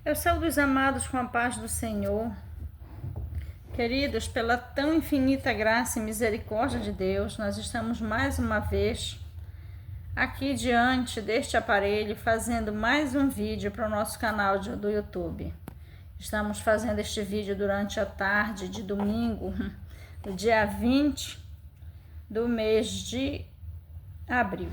Eu saúdo os amados com a paz do Senhor. Queridos, pela tão infinita graça e misericórdia de Deus, nós estamos mais uma vez aqui diante deste aparelho fazendo mais um vídeo para o nosso canal do YouTube. Estamos fazendo este vídeo durante a tarde de domingo, do dia 20 do mês de abril.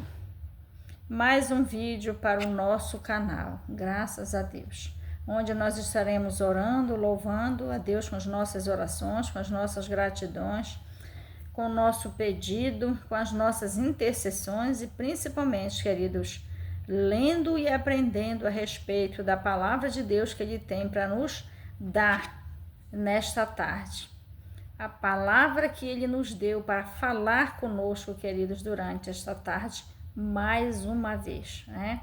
Mais um vídeo para o nosso canal, graças a Deus, onde nós estaremos orando, louvando a Deus com as nossas orações, com as nossas gratidões, com o nosso pedido, com as nossas intercessões e principalmente, queridos, lendo e aprendendo a respeito da palavra de Deus que Ele tem para nos dar nesta tarde. A palavra que Ele nos deu para falar conosco, queridos, durante esta tarde, mais uma vez, né?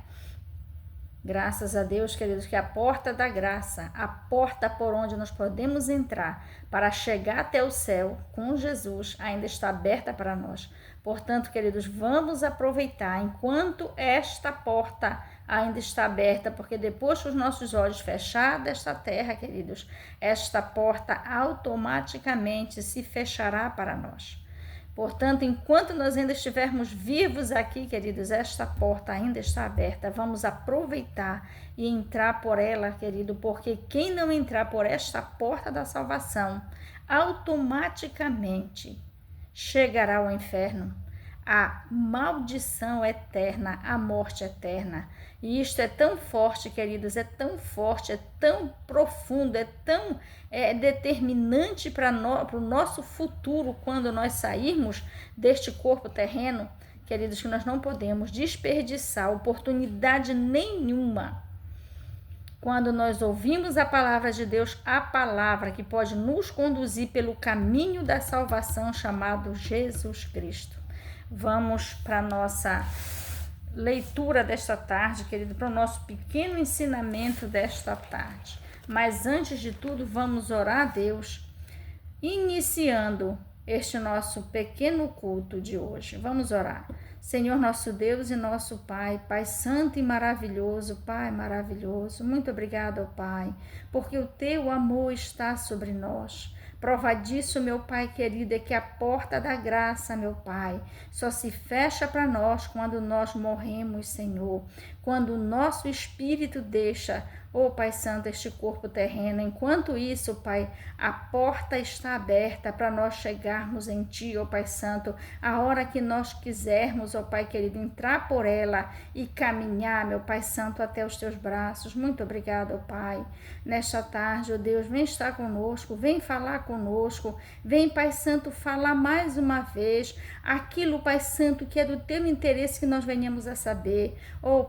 Graças a Deus, queridos, que a porta da graça, a porta por onde nós podemos entrar para chegar até o céu com Jesus, ainda está aberta para nós. Portanto, queridos, vamos aproveitar enquanto esta porta ainda está aberta, porque depois que os nossos olhos fecharem desta terra, queridos, esta porta automaticamente se fechará para nós. Portanto, enquanto nós ainda estivermos vivos aqui, queridos, esta porta ainda está aberta. Vamos aproveitar e entrar por ela, querido, porque quem não entrar por esta porta da salvação, automaticamente chegará ao inferno, a maldição eterna, a morte eterna. E isto é tão forte, queridos, é tão forte, é tão profundo, é tão determinante para o nosso futuro quando nós sairmos deste corpo terreno, queridos, que nós não podemos desperdiçar oportunidade nenhuma. Quando nós ouvimos a palavra de Deus, a palavra que pode nos conduzir pelo caminho da salvação chamado Jesus Cristo. Vamos para a nossa leitura desta tarde, querido, para o nosso pequeno ensinamento desta tarde. Mas antes de tudo, vamos orar a Deus, iniciando este nosso pequeno culto de hoje. Vamos orar. Senhor nosso Deus e nosso Pai, Pai santo e maravilhoso, Pai maravilhoso, muito obrigado, Pai, porque o teu amor está sobre nós. Prova disso, meu Pai querido, é que a porta da graça, meu Pai, só se fecha para nós quando nós morremos, Senhor. Quando o nosso espírito deixa, Pai Santo, este corpo terreno. Enquanto isso, Pai, a porta está aberta para nós chegarmos em Ti, Pai Santo, a hora que nós quisermos, Pai querido, entrar por ela e caminhar, meu Pai Santo, até os Teus braços. Muito obrigado, Pai. Nesta tarde, Deus, vem estar conosco, vem falar conosco, vem, Pai Santo, falar mais uma vez aquilo, Pai Santo, que é do Teu interesse que nós venhamos a saber.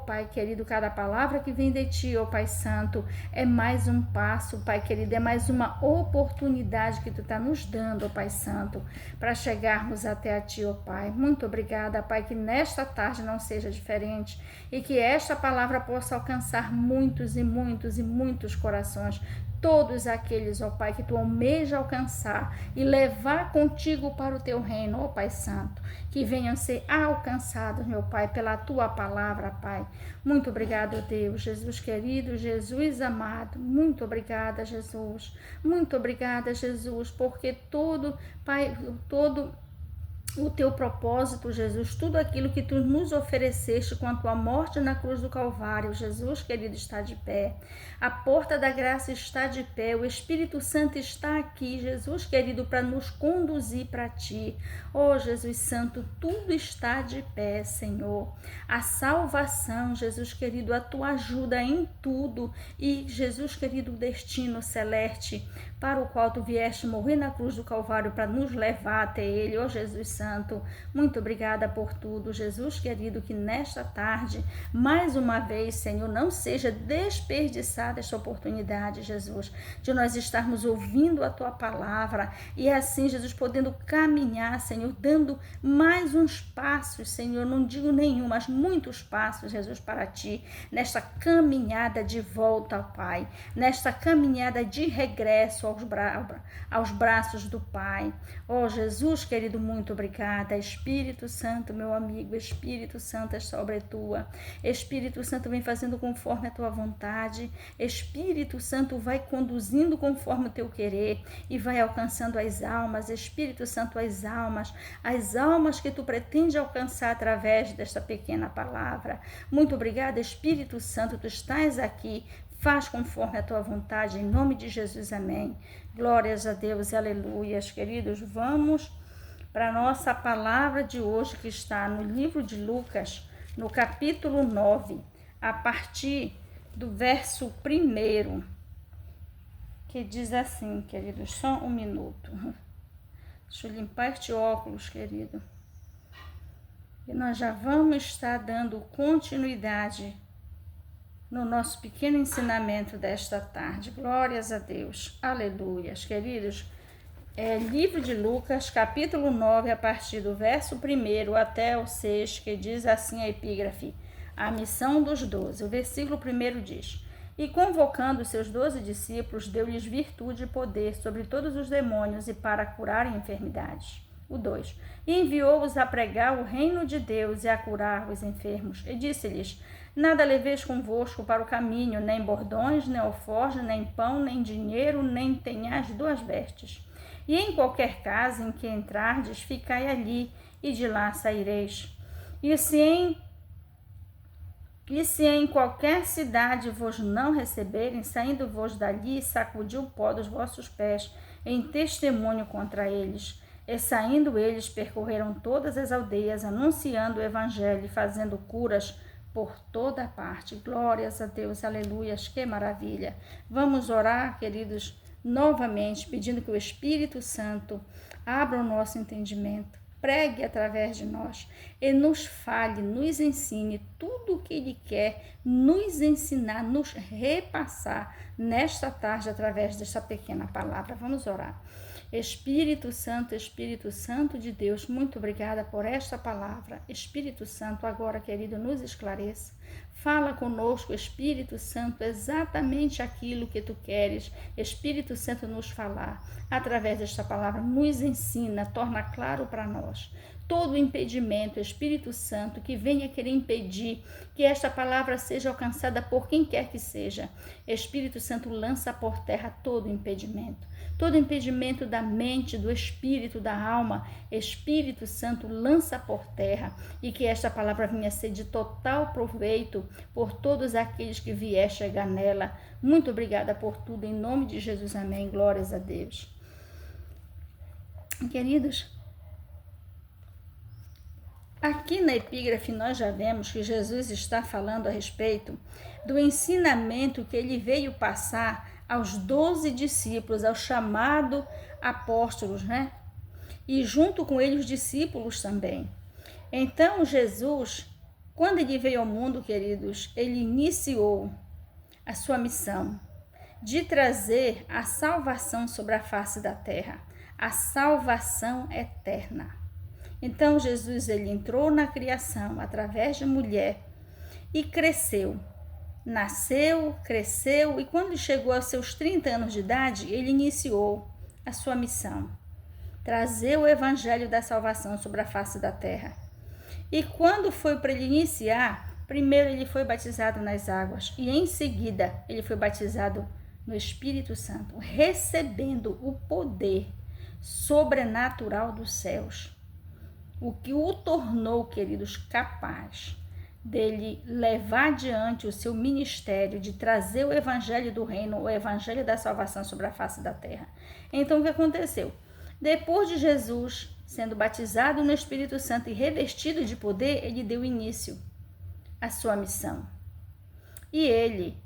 Pai querido, cada palavra que vem de Ti, Pai Santo, é mais um passo, Pai querido, é mais uma oportunidade que Tu está nos dando, Pai Santo, para chegarmos até a Ti, Pai. Muito obrigada, Pai, que nesta tarde não seja diferente e que esta palavra possa alcançar muitos e muitos e muitos corações, todos aqueles, Pai, que Tu almeja alcançar e levar contigo para o Teu reino, Pai Santo, que venham ser alcançados, meu Pai, pela Tua palavra, Pai. Muito obrigado, Deus, Jesus querido, Jesus amado, muito obrigada, Jesus, muito obrigada, Jesus, porque todo, Pai, todo o Teu propósito, Jesus, tudo aquilo que Tu nos ofereceste quanto à morte na cruz do Calvário, Jesus querido, está de pé. A porta da graça está de pé, o Espírito Santo está aqui, Jesus querido, para nos conduzir para Ti. Jesus Santo, tudo está de pé, Senhor. A salvação, Jesus querido, a Tua ajuda em tudo e, Jesus querido, o destino celeste para o qual Tu vieste morrer na cruz do Calvário para nos levar até Ele, Jesus Santo, muito obrigada por tudo, Jesus querido, que nesta tarde, mais uma vez, Senhor, não seja desperdiçada esta oportunidade, Jesus, de nós estarmos ouvindo a Tua palavra e assim, Jesus, podendo caminhar, Senhor, dando mais uns passos, Senhor, não digo nenhum, mas muitos passos, Jesus, para Ti, nesta caminhada de volta ao Pai, nesta caminhada de regresso aos braços do Pai. Jesus querido, muito obrigada. obrigada. Espírito Santo, meu amigo, Espírito Santo, esta obra é tua. Espírito Santo, vem fazendo conforme a tua vontade. Espírito Santo, vai conduzindo conforme o teu querer e vai alcançando as almas. Espírito Santo, as almas que tu pretende alcançar através desta pequena palavra. Muito obrigada, Espírito Santo, tu estás aqui. Faz conforme a tua vontade, em nome de Jesus, amém. Glórias a Deus e aleluias. Queridos, vamos para a nossa palavra de hoje, que está no livro de Lucas, no capítulo 9, a partir do verso 1, que diz assim, queridos, só um minuto. Deixa eu limpar este óculos, querido. E nós já vamos estar dando continuidade no nosso pequeno ensinamento desta tarde. Glórias a Deus. Aleluias. Queridos, livro de Lucas, capítulo 9, a partir do verso 1 até o 6, que diz assim a epígrafe: a missão dos 12. O versículo 1 diz: e convocando seus 12 discípulos, deu-lhes virtude e poder sobre todos os demônios e para curarem enfermidades. O 2. E enviou-os a pregar o reino de Deus e a curar os enfermos. E disse-lhes: nada leveis convosco para o caminho, nem bordões, nem alforje, nem pão, nem dinheiro, nem tenhais 2 vestes. E em qualquer casa em que entrardes, ficai ali, e de lá saireis. E se em qualquer cidade vos não receberem, saindo-vos dali, sacudi o pó dos vossos pés, em testemunho contra eles. E saindo eles, percorreram todas as aldeias, anunciando o evangelho e fazendo curas por toda parte. Glórias a Deus, aleluias, que maravilha. Vamos orar, queridos, novamente, pedindo que o Espírito Santo abra o nosso entendimento, pregue através de nós e nos fale, nos ensine tudo o que Ele quer nos ensinar, nos repassar nesta tarde através desta pequena palavra. Vamos orar. Espírito Santo de Deus, muito obrigada por esta palavra. Espírito Santo, agora, querido, nos esclareça. Fala conosco, Espírito Santo, exatamente aquilo que tu queres, Espírito Santo, nos falar. Através desta palavra, nos ensina, torna claro para nós todo impedimento, Espírito Santo, que venha querer impedir que esta palavra seja alcançada por quem quer que seja. Espírito Santo, lança por terra todo impedimento da mente, do espírito, da alma. Espírito Santo, lança por terra e que esta palavra venha ser de total proveito por todos aqueles que vier chegar nela. Muito obrigada por tudo, em nome de Jesus, amém. Glórias a Deus. Queridos, aqui na epígrafe nós já vemos que Jesus está falando a respeito do ensinamento que ele veio passar aos 12 discípulos, aos chamados apóstolos, né? E junto com eles os discípulos também. Então Jesus, quando ele veio ao mundo, queridos, ele iniciou a sua missão de trazer a salvação sobre a face da terra, a salvação eterna. Então Jesus, ele entrou na criação através de mulher e cresceu. Nasceu, cresceu e quando chegou aos seus 30 anos de idade, ele iniciou a sua missão. Trazer o evangelho da salvação sobre a face da terra. E quando foi para ele iniciar, primeiro ele foi batizado nas águas e em seguida ele foi batizado no Espírito Santo, recebendo o poder sobrenatural dos céus. O que o tornou, queridos, capaz dele levar adiante o seu ministério, de trazer o evangelho do reino, o evangelho da salvação sobre a face da terra. Então, o que aconteceu? Depois de Jesus sendo batizado no Espírito Santo e revestido de poder, ele deu início à sua missão. E ele,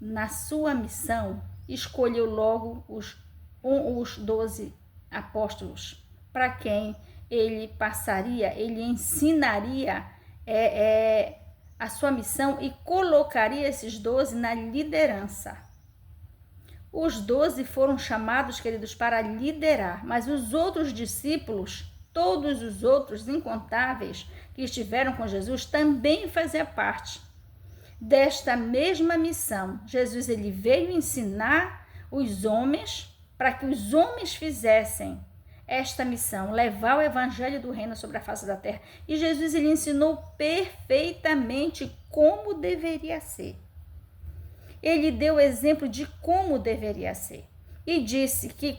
na sua missão, escolheu logo os 12 apóstolos, para quem ele passaria, ele ensinaria a sua missão e colocaria esses 12 na liderança. Os 12 foram chamados, queridos, para liderar, mas os outros discípulos, todos os outros incontáveis que estiveram com Jesus, também faziam parte desta mesma missão. Jesus, ele veio ensinar os homens para que os homens fizessem esta missão, levar o evangelho do reino sobre a face da terra. E Jesus, ele ensinou perfeitamente como deveria ser. Ele deu exemplo de como deveria ser. E disse que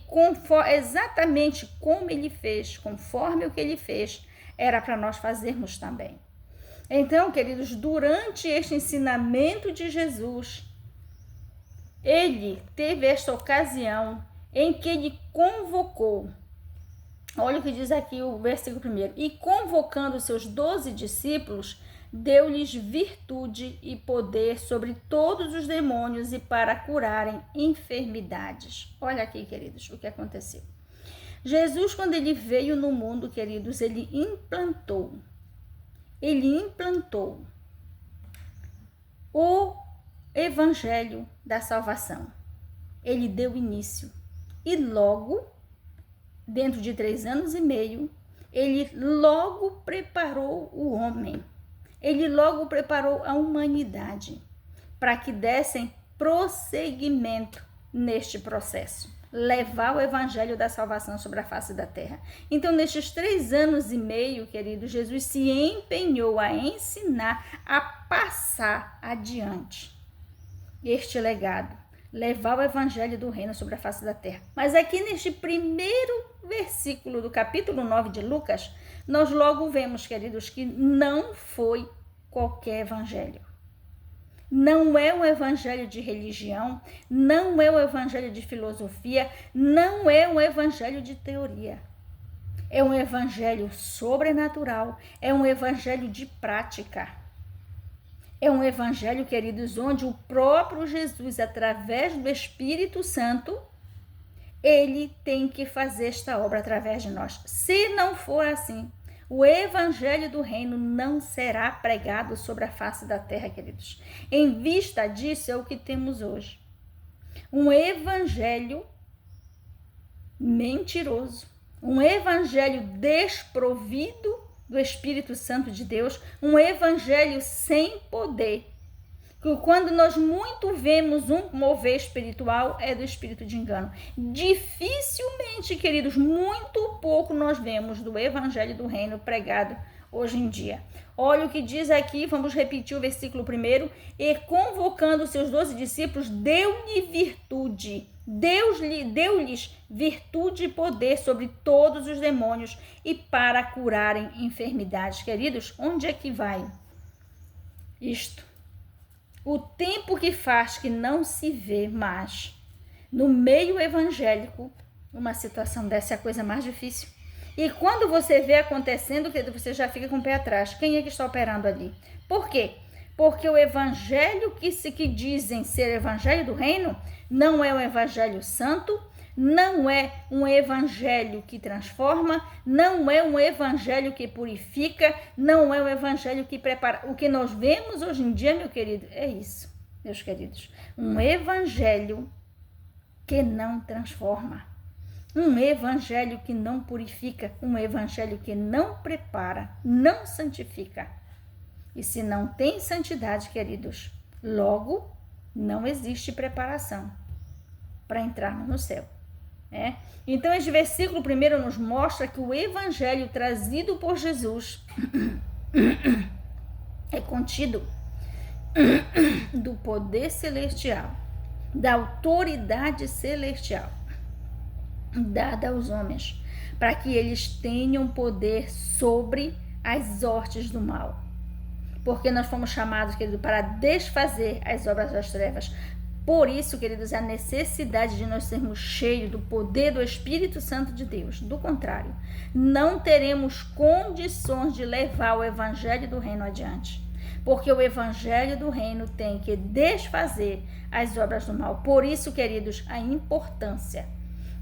exatamente como ele fez, conforme o que ele fez, era para nós fazermos também. Então, queridos, durante este ensinamento de Jesus, ele teve esta ocasião em que ele convocou, olha o que diz aqui o versículo 1, e convocando os seus 12 discípulos, deu-lhes virtude e poder sobre todos os demônios e para curarem enfermidades. Olha aqui, queridos, o que aconteceu. Jesus, quando ele veio no mundo, queridos, ele implantou o evangelho da salvação. Ele deu início. E logo, dentro de 3 anos e meio, ele logo preparou o homem. Ele logo preparou a humanidade para que dessem prosseguimento neste processo. Levar o evangelho da salvação sobre a face da terra. Então, nestes 3 anos e meio, querido, Jesus se empenhou a ensinar, a passar adiante este legado. Levar o evangelho do reino sobre a face da terra. Mas aqui neste primeiro versículo do capítulo 9 de Lucas, nós logo vemos, queridos, que não foi qualquer evangelho. Não é um evangelho de religião, não é um evangelho de filosofia, não é um evangelho de teoria. É um evangelho sobrenatural, é um evangelho de prática. É um evangelho, queridos, onde o próprio Jesus, através do Espírito Santo, ele tem que fazer esta obra através de nós. Se não for assim, o evangelho do reino não será pregado sobre a face da terra, queridos. Em vista disso, é o que temos hoje. Um evangelho mentiroso, um evangelho desprovido do Espírito Santo de Deus, um evangelho sem poder. Quando nós muito vemos um mover espiritual, é do espírito de engano. Dificilmente, queridos, muito pouco nós vemos do evangelho do reino pregado hoje em dia. Olha o que diz aqui, vamos repetir o versículo 1. E convocando os seus 12 discípulos, deu-lhes virtude e poder sobre todos os demônios e para curarem enfermidades. Queridos, onde é que vai isto? O tempo que faz que não se vê mais no meio evangélico, uma situação dessa é a coisa mais difícil. E quando você vê acontecendo, você já fica com o pé atrás. Quem é que está operando ali? Por quê? Porque o evangelho que dizem ser evangelho do reino não é um evangelho santo, não é um evangelho que transforma, não é um evangelho que purifica, não é um evangelho que prepara. O que nós vemos hoje em dia, meu querido, é isso, meus queridos. Um evangelho que não transforma, um evangelho que não purifica, um evangelho que não prepara, não santifica. E se não tem santidade, queridos, logo não existe preparação para entrarmos no céu. Então, esse versículo 1 nos mostra que o evangelho trazido por Jesus é contido do poder celestial, da autoridade celestial dada aos homens, para que eles tenham poder sobre as hostes do mal. Porque nós fomos chamados, querido, para desfazer as obras das trevas. Por isso, queridos, a necessidade de nós sermos cheios do poder do Espírito Santo de Deus. Do contrário, não teremos condições de levar o evangelho do reino adiante. Porque o evangelho do reino tem que desfazer as obras do mal. Por isso, queridos, a importância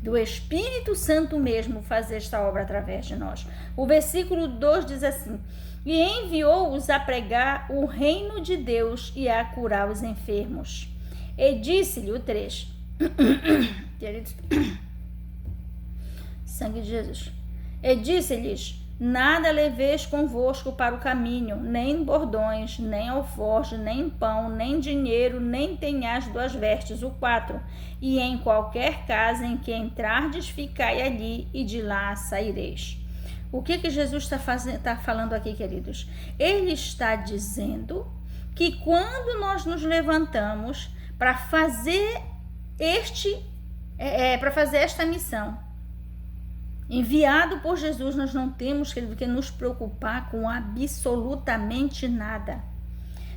do Espírito Santo mesmo fazer esta obra através de nós. O versículo 2 diz assim: e enviou-os a pregar o reino de Deus e a curar os enfermos. E disse-lhe, o 3, queridos, sangue de Jesus, e disse-lhes, Nada leveis convosco para o caminho, nem bordões, nem alforje, nem pão, nem dinheiro, nem tenhais 2 vestes, o 4. E em qualquer casa em que entrardes, ficai ali, e de lá saireis. O que Jesus está falando aqui, queridos? Ele está dizendo que quando nós nos levantamos para fazer esta missão, enviado por Jesus, nós não temos que nos preocupar com absolutamente nada.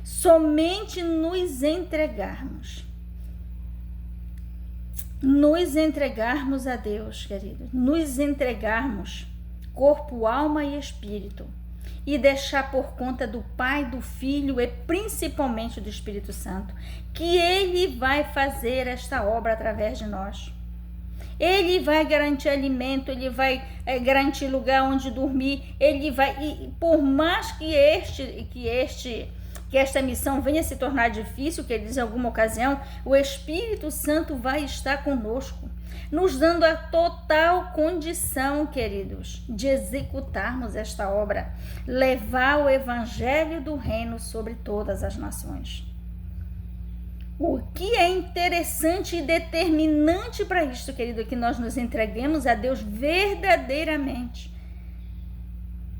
Somente nos entregarmos. Nos entregarmos a Deus, querido. Nos entregarmos corpo, alma e espírito. E deixar por conta do Pai, do Filho e principalmente do Espírito Santo, que Ele vai fazer esta obra através de nós. Ele vai garantir alimento, Ele vai garantir lugar onde dormir, Ele vai, e por mais que esta missão venha se tornar difícil, que eles em alguma ocasião, o Espírito Santo vai estar conosco, nos dando a total condição, queridos, de executarmos esta obra, levar o Evangelho do Reino sobre todas as nações. O que é interessante e determinante para isto, querido, é que nós nos entreguemos a Deus verdadeiramente,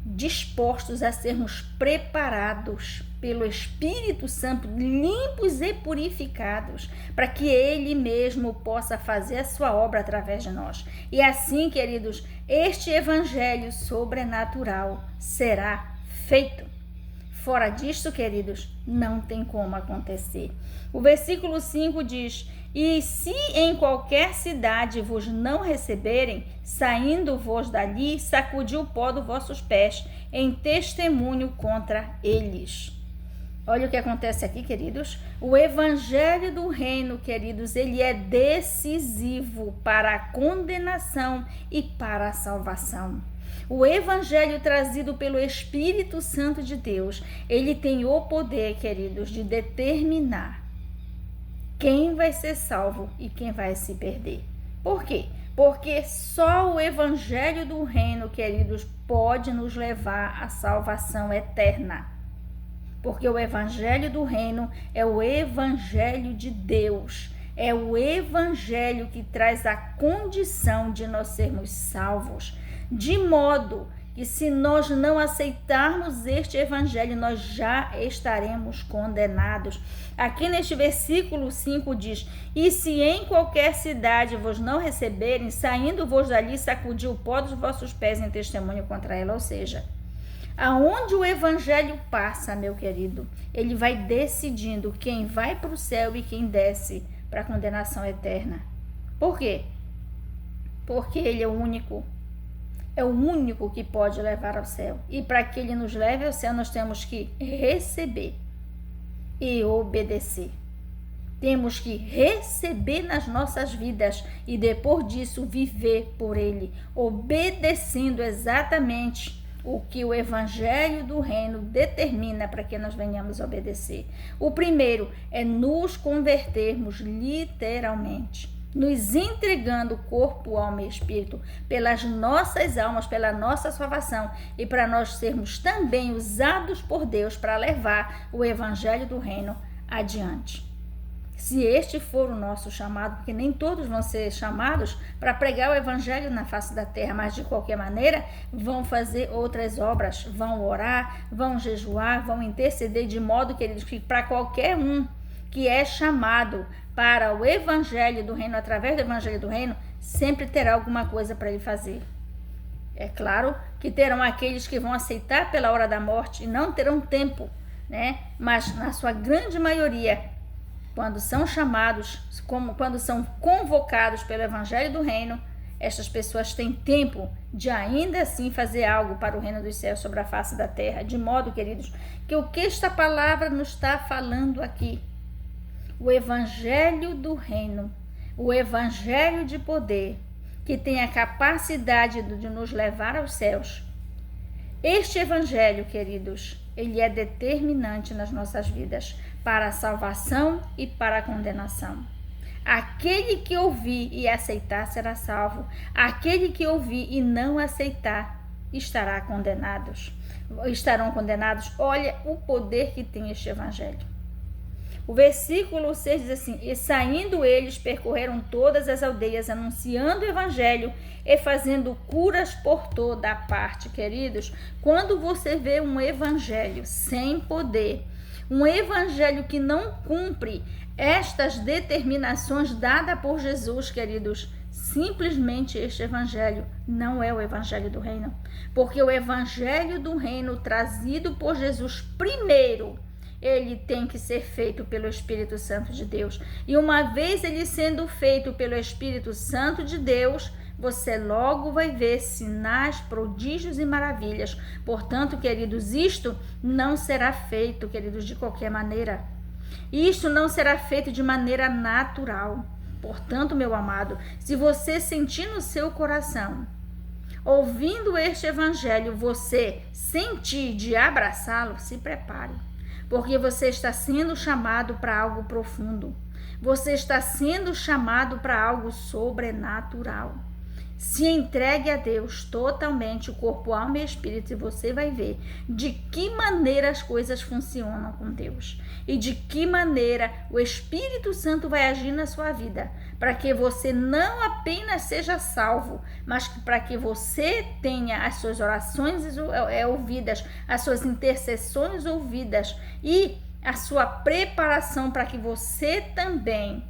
dispostos a sermos preparados pelo Espírito Santo, limpos e purificados, para que Ele mesmo possa fazer a sua obra através de nós. E assim, queridos, este evangelho sobrenatural será feito. Fora disto, queridos, não tem como acontecer. O versículo 5 diz: e se em qualquer cidade vos não receberem, saindo-vos dali, sacudi o pó dos vossos pés, em testemunho contra eles. Olha o que acontece aqui, queridos. O evangelho do reino, queridos, ele é decisivo para a condenação e para a salvação. O evangelho trazido pelo Espírito Santo de Deus, ele tem o poder, queridos, de determinar quem vai ser salvo e quem vai se perder. Por quê? Porque só o evangelho do reino, queridos, pode nos levar à salvação eterna. Porque o evangelho do reino é o evangelho de Deus. É o evangelho que traz a condição de nós sermos salvos. De modo que se nós não aceitarmos este evangelho, nós já estaremos condenados. Aqui neste versículo 5 diz: e se em qualquer cidade vos não receberem, saindo-vos dali, sacudi o pó dos vossos pés em testemunho contra ela. Ou seja, aonde o evangelho passa, meu querido, ele vai decidindo quem vai para o céu e quem desce para a condenação eterna. Por quê? Porque ele é o único que pode levar ao céu. E para que ele nos leve ao céu, nós temos que receber e obedecer. Temos que receber nas nossas vidas e depois disso viver por ele, obedecendo exatamente o que o evangelho do reino determina para que nós venhamos obedecer. O primeiro é nos convertermos literalmente, nos entregando corpo, alma e espírito pelas nossas almas, pela nossa salvação e para nós sermos também usados por Deus para levar o evangelho do reino adiante. Se este for o nosso chamado, porque nem todos vão ser chamados para pregar o evangelho na face da terra, mas de qualquer maneira vão fazer outras obras, vão orar, vão jejuar, vão interceder, de modo que para qualquer um que é chamado para o evangelho do reino, através do evangelho do reino, sempre terá alguma coisa para ele fazer. É claro que terão aqueles que vão aceitar pela hora da morte e não terão tempo, né? Mas na sua grande maioria, quando são chamados, quando são convocados pelo evangelho do reino, estas pessoas têm tempo de ainda assim fazer algo para o reino dos céus sobre a face da terra. De modo, queridos, que o que esta palavra nos está falando aqui, o evangelho do reino, o evangelho de poder, que tem a capacidade de nos levar aos céus. Este evangelho, queridos, ele é determinante nas nossas vidas para a salvação e para a condenação. Aquele que ouvir e aceitar será salvo. Aquele que ouvir e não aceitar estarão condenados. Olha o poder que tem este evangelho. O versículo 6 diz assim: e saindo eles, percorreram todas as aldeias, anunciando o evangelho e fazendo curas por toda a parte. Queridos, quando você vê um evangelho sem poder, um evangelho que não cumpre estas determinações dadas por Jesus, queridos, simplesmente este evangelho não é o evangelho do reino. Porque o evangelho do reino trazido por Jesus primeiro, ele tem que ser feito pelo Espírito Santo de Deus. E uma vez ele sendo feito pelo Espírito Santo de Deus, você logo vai ver sinais, prodígios e maravilhas. Portanto, queridos, isto não será feito, queridos, de qualquer maneira. Isto não será feito de maneira natural. Portanto, meu amado, se você sentir no seu coração, ouvindo este evangelho, você sentir de abraçá-lo, se prepare. Porque você está sendo chamado para algo profundo. Você está sendo chamado para algo sobrenatural. Se entregue a Deus totalmente, o corpo, alma e espírito, e você vai ver de que maneira as coisas funcionam com Deus. E de que maneira o Espírito Santo vai agir na sua vida. Para que você não apenas seja salvo, mas para que você tenha as suas orações ouvidas, as suas intercessões ouvidas e a sua preparação para que você também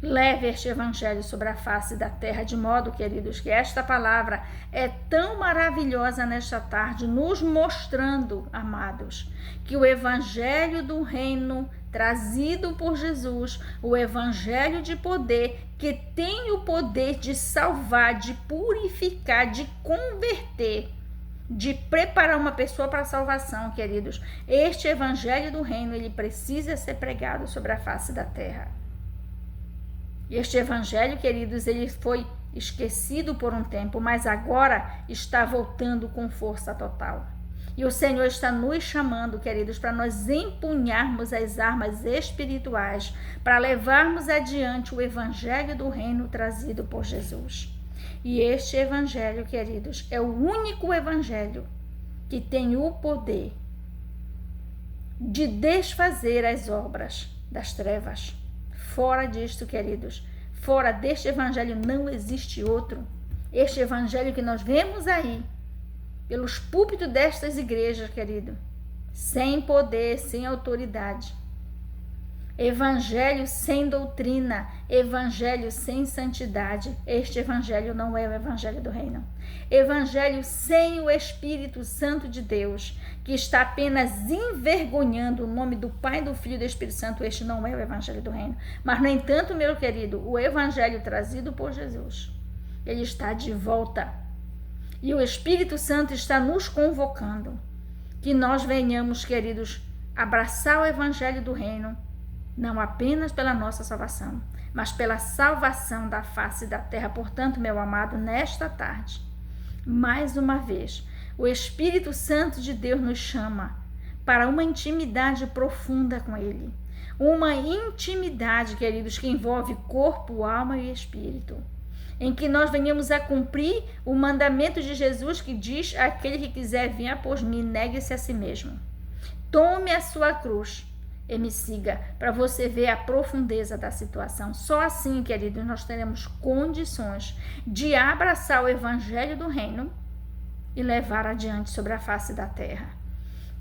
leve este evangelho sobre a face da terra, de modo, queridos, que esta palavra é tão maravilhosa nesta tarde, nos mostrando, amados, que o evangelho do reino trazido por Jesus, o evangelho de poder, que tem o poder de salvar, de purificar, de converter, de preparar uma pessoa para a salvação, queridos. Este evangelho do reino, ele precisa ser pregado sobre a face da terra. Este evangelho, queridos, ele foi esquecido por um tempo, mas agora está voltando com força total. E o Senhor está nos chamando, queridos, para nós empunharmos as armas espirituais, para levarmos adiante o evangelho do reino trazido por Jesus. E este evangelho, queridos, é o único evangelho que tem o poder de desfazer as obras das trevas. Fora disto, queridos, fora deste evangelho não existe outro. Este evangelho que nós vemos aí, pelos púlpitos destas igrejas, querido, sem poder, sem autoridade. Evangelho sem doutrina, evangelho sem santidade. Este evangelho não é o evangelho do reino. Evangelho sem o Espírito Santo de Deus, que está apenas envergonhando o nome do Pai, do Filho e do Espírito Santo. Este não é o evangelho do reino. Mas, no entanto, meu querido, o evangelho trazido por Jesus, ele está de volta. E o Espírito Santo está nos convocando que nós venhamos, queridos, abraçar o evangelho do reino, não apenas pela nossa salvação, mas pela salvação da face da terra. Portanto, meu amado, nesta tarde, mais uma vez, o Espírito Santo de Deus nos chama para uma intimidade profunda com Ele. Uma intimidade, queridos, que envolve corpo, alma e espírito. Em que nós venhamos a cumprir o mandamento de Jesus que diz: aquele que quiser vir após mim, negue-se a si mesmo. Tome a sua cruz e me siga, para você ver a profundeza da situação. Só assim, queridos, nós teremos condições de abraçar o evangelho do reino e levar adiante sobre a face da terra.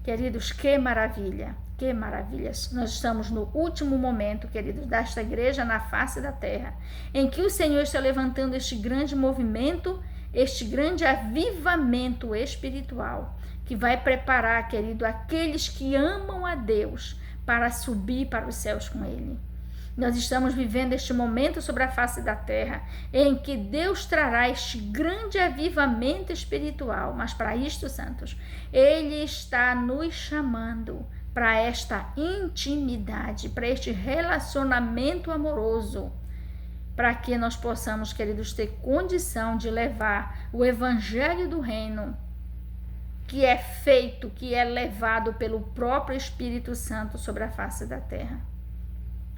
Queridos, que maravilha, que maravilhas. Nós estamos no último momento, queridos, desta igreja na face da terra, em que o Senhor está levantando este grande movimento, este grande avivamento espiritual, que vai preparar, querido, aqueles que amam a Deus para subir para os céus com Ele. Nós estamos vivendo este momento sobre a face da terra, em que Deus trará este grande avivamento espiritual. Mas para isto, santos, Ele está nos chamando para esta intimidade, para este relacionamento amoroso, para que nós possamos, queridos, ter condição de levar o evangelho do reino, que é feito, que é levado pelo próprio Espírito Santo sobre a face da terra.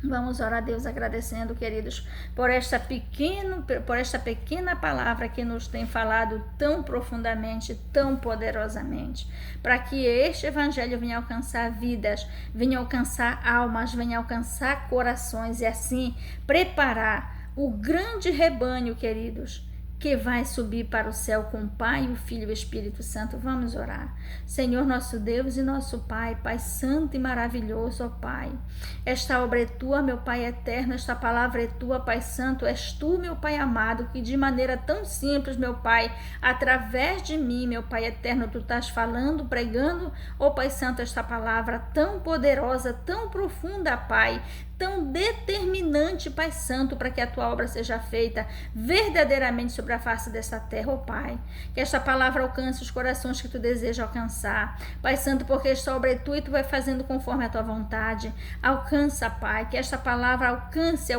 Vamos orar a Deus agradecendo, queridos, por esta pequena palavra que nos tem falado tão profundamente, tão poderosamente, para que este evangelho venha alcançar vidas, venha alcançar almas, venha alcançar corações e assim preparar o grande rebanho, queridos, que vai subir para o céu com o Pai, o Filho e o Espírito Santo. Vamos orar. Senhor nosso Deus e nosso Pai, Pai santo e maravilhoso, ó Pai. Esta obra é tua, meu Pai eterno, esta palavra é tua, Pai santo, és tu, meu Pai amado, que de maneira tão simples, meu Pai, através de mim, meu Pai eterno, tu estás falando, pregando, ó Pai santo, esta palavra tão poderosa, tão profunda, Pai, tão determinante, Pai santo, para que a tua obra seja feita verdadeiramente sobre a face dessa terra, ó Pai. Que esta palavra alcance os corações que tu deseja alcançar, Pai santo, porque esta obra é tua e tu vai fazendo conforme a tua vontade. Alcança, Pai, que esta palavra alcance,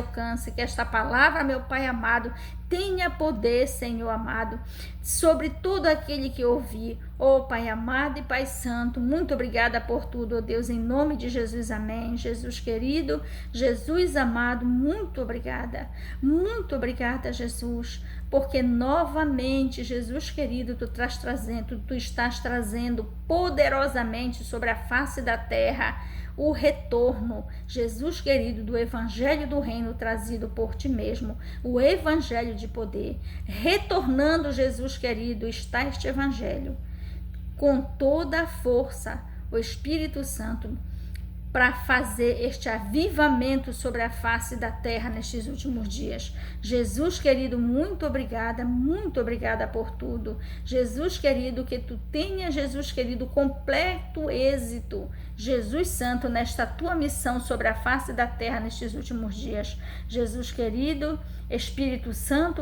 que esta palavra, meu Pai amado, tenha poder, Senhor amado, sobre todo aquele que ouvir. Oh, Pai amado e Pai santo, muito obrigada por tudo, oh Deus, em nome de Jesus, amém. Jesus querido, Jesus amado, muito obrigada, Jesus, porque novamente, Jesus querido, tu estás trazendo poderosamente sobre a face da terra o retorno, Jesus querido, do evangelho do reino trazido por ti mesmo, o evangelho de poder. Retornando, Jesus querido, está este evangelho com toda a força, o Espírito Santo, para fazer este avivamento sobre a face da terra nestes últimos dias. Jesus querido, muito obrigada por tudo. Jesus querido, que tu tenha, Jesus querido, completo êxito, Jesus santo, nesta tua missão sobre a face da terra nestes últimos dias. Jesus querido, Espírito Santo,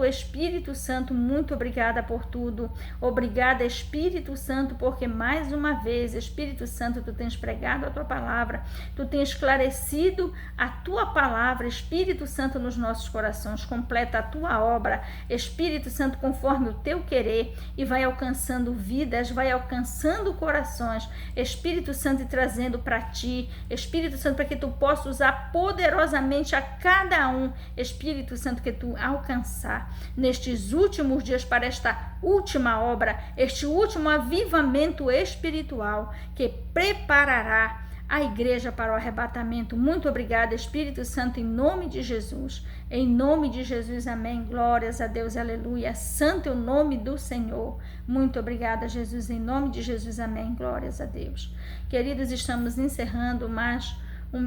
muito obrigada por tudo. Obrigada, Espírito Santo, porque mais uma vez, Espírito Santo, tu tens pregado a tua palavra, tu tens esclarecido a tua palavra, Espírito Santo, nos nossos corações. Completa a tua obra, Espírito Santo, conforme o teu querer, e vai alcançando vidas, vai alcançando corações, Espírito Santo, e trazendo para ti, Espírito Santo, para que tu possa usar poderosamente a cada um, Espírito Santo, que tu alcançar nestes últimos dias para esta última obra, este último avivamento espiritual que preparará a igreja para o arrebatamento. Muito obrigada, Espírito Santo, em nome de Jesus. Em nome de Jesus, amém. Glórias a Deus, aleluia. Santo é o nome do Senhor. Muito obrigada, Jesus, em nome de Jesus, amém. Glórias a Deus. Queridos, estamos encerrando mais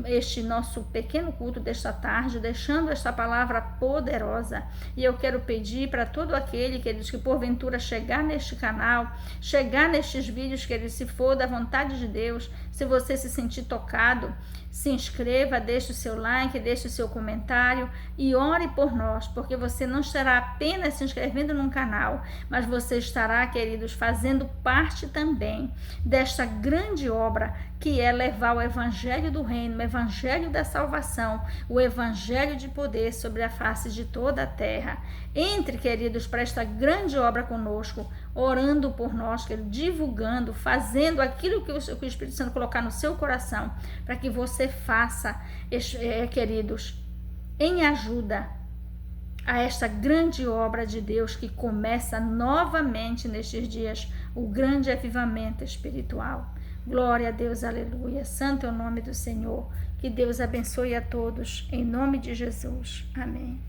este nosso pequeno culto desta tarde, deixando esta palavra poderosa. E eu quero pedir para todo aquele, queridos, que porventura chegar neste canal, chegar nestes vídeos, queridos, se for da vontade de Deus, se você se sentir tocado, se inscreva, deixe o seu like, deixe o seu comentário e ore por nós, porque você não estará apenas se inscrevendo num canal, mas você estará, queridos, fazendo parte também desta grande obra que é levar o evangelho do reino, o evangelho da salvação, o evangelho de poder sobre a face de toda a terra. Entre, queridos, para esta grande obra conosco, orando por nós, divulgando, fazendo aquilo que o Espírito Santo colocar no seu coração, para que você faça, queridos, em ajuda a esta grande obra de Deus que começa novamente nestes dias, o grande avivamento espiritual. Glória a Deus, aleluia. Santo é o nome do Senhor. Que Deus abençoe a todos, em nome de Jesus. Amém.